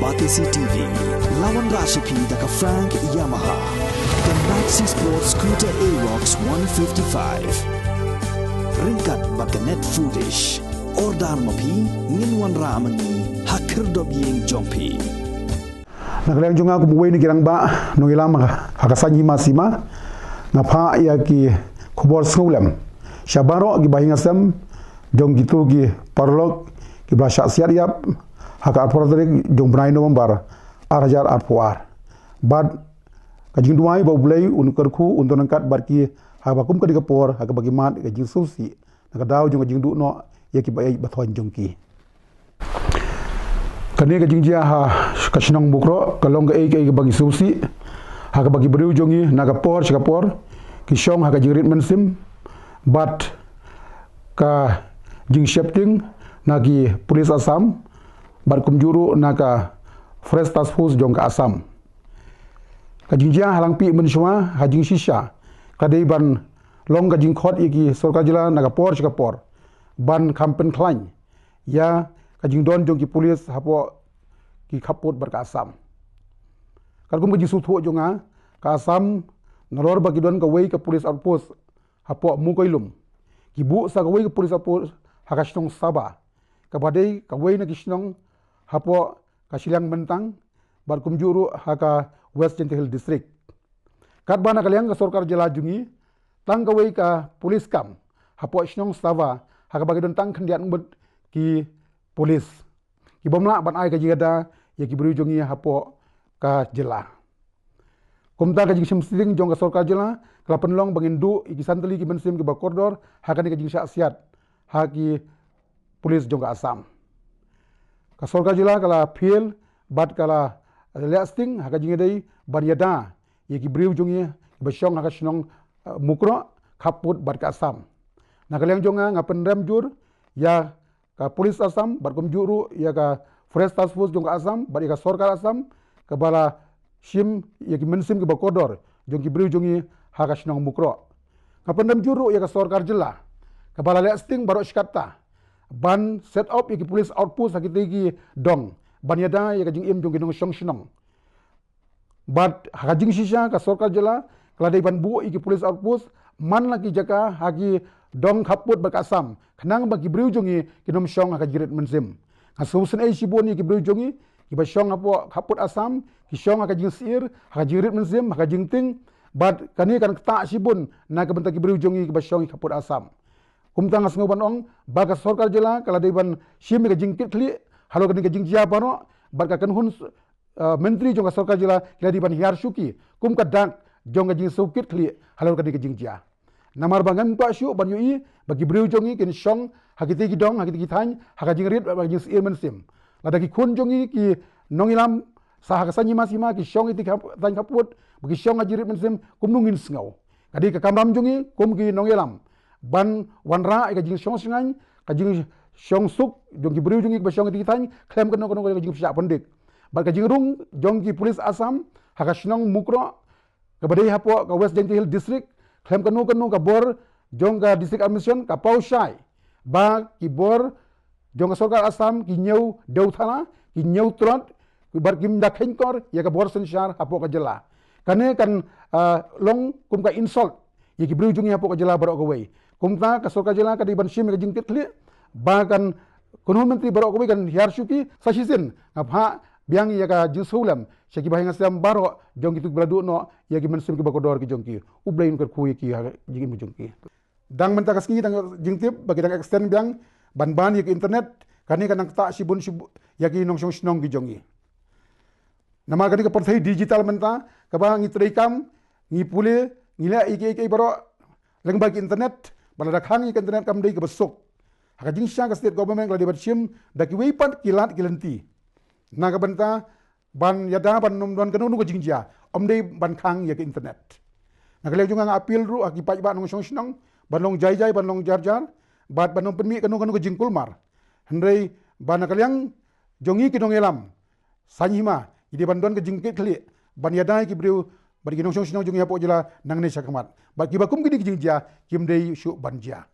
Batisi TV, lawan Rashipi daka Frank Yamaha, dan Maxi Sports Scooter Aerox 155. Ringkat baka net footage, ordar mapi, nginwan ramani, hakir dobyeng jompi. Naglayang junga kumuwi ni kirang ba nung ilang hakasanyi masima ngapa ya ki kubor skulam syabaro gi bahingasam jong gitu gi parlok ki blasya siap haka apordrik jong brai November arajar arpuar bad kajing duai ba bulai unkerku untuk nangkat barki habakum ka digapor haka bagi mat kajing susi nakadaw jong kajing du no ya ki bai bathon jongki kani ka jingjia ha kashnong bukro kalong ka ek bagi susi ha ka bagi beriu jongi naga por chikapor kishong ha ka jingrit mensim bat ka jing shepting nagi polis Assam bat kumjuru naga fresh task force jong ka Assam ka jingjia halang pi menshwa ha jing shisha kadai ban long ka jing khot iki sarkar jila naga por chikapor ban kampen klain ya kajing don jong ki polis hapo ki kaput bar ka Assam kalkum ki sutho jonga ka Assam nalor bagi don ka wei ka polis outpost hapo mukoilum ki bu sa ka wei ka polis outpost hakashnong saba ka badai ka wei na kishnong hapo ka silang mentang bar kumjuru haka West Gentle Hill district kat bana kalyang ka sarkar jela jungi tang ka wei ka polis kam hapo shnong saba haka bagi don tang khandian umbet ki polis ki bomla ban ai ka jigada ya ki berujungi hapo ka jela kumta ka jing simsing jong ka sarkar jela kala penlong bangindu iki santali ki bensim ki bakordor hakani ka jing syasiat ha ki polis jong ka Assam ka sarkar jela kala phil bat kala lasting haka jing dei ban yada ya ki berujungi basyong haka shnong mukro khaput bat ka Assam nakalyang jonga ngapen ramjur ya ka polis Assam barkum juru ya ka fresh task force jong ka Assam bar ka sarkar Assam ka bala shim ya ki mensim ki bakodor jong ki briu jongi ha ka shnong mukro ka pendam juru ya ka sarkar jela ka bala lasting baro shkata ban set up ya ki polis outpost ha ki dong ban yada ya ka jing im jong ki nong shong shnong bat ha jing shisha ka sarkar jela kala dei ban bu ki polis outpost man lagi jaka ha ki dong khaput bar ka Assam khnang bagi briu jongi kinom shong ha jirit mensim ha susun ai siboni ki briu jongi ki ba shong apo khaput Assam ki shong ha jing sir ha jirit mensim ha jing ting bat kani kan ta sibun na ka benta ki briu jongi ki ba shong khaput Assam kumtang asngo ban ong ba ka sarkar jela kala dei ban shim ka jing kitli halo kani ka jing jia bano bat ka kan hun menteri jong ka sarkar jela kala dei ban hiar shuki kum ka dak jong ka jing sukit kli halo kani ka jing jia namar bangan pa syu ban yui bagi briu jongi kin shong hakiti ki dong hakiti ki thany hakajing rit bagi sir mensim lada ki khun jongi ki nongilam sah ka sanyi masima ki shong iti thany kaput bagi shong ajirit mensim kumnungin sngau kadi ka kamram jongi kum ki nongilam ban wanra ka jing shong singan ka jing shong suk jongi briu jongi ba shong iti ki thany klem kono ka jing sya pendik ba ka jing rung jongi polis Assam hakashnong mukro ka badai hapo ka West Gentle Hill district klem kanu ka bor jong ka district administration ka paushai ba ki bor jong ka sarkar Assam ki nyeu deu thana ki nyeu trot ki bar kim da khenkor ya ka bor senshar hapo ka jela kane kan long kum ka insult ya ki briu jungi hapo ka jela barok ka wei kumta ka sarkar jela ka di ban shim ka jingtit kli ba kan kunun menteri barok ka wei kan hiar syuki sasisin ngapha biang ya ka jusulam syaki bahing asam baro jong itu beladu no ya ki mensim ki bakodor ki jongki ublain ker kuyi ki jingin jongki dang menta kaski dang jingtip bagi dang extend biang ban ya ki internet kani kanang ta sibun ya ki nong snong ki jongi nama kani ka porthai digital menta ka ba ngi treikam ngi pule ngila iki baro leng bagi internet balada khang ki internet kam dei ka besok haka jing sya ka state government la debat sim daki weipat kilat kilanti naga benta ban yada ban nom don kanu ko jingjia omdei ban khang ya ke internet naga le junga apil ru akipat ba nong snong ban long jai ban long jar bat ban nom penmi kanu ko jingkul mar hendrei ban kalyang jongi ki dong elam sanyima ide ban don ke jingkit kli ban yada ki briu ban ki nong snong jungi apo jela nang ne sakamat ba ki bakum ki jingjia kim dei syu ban jia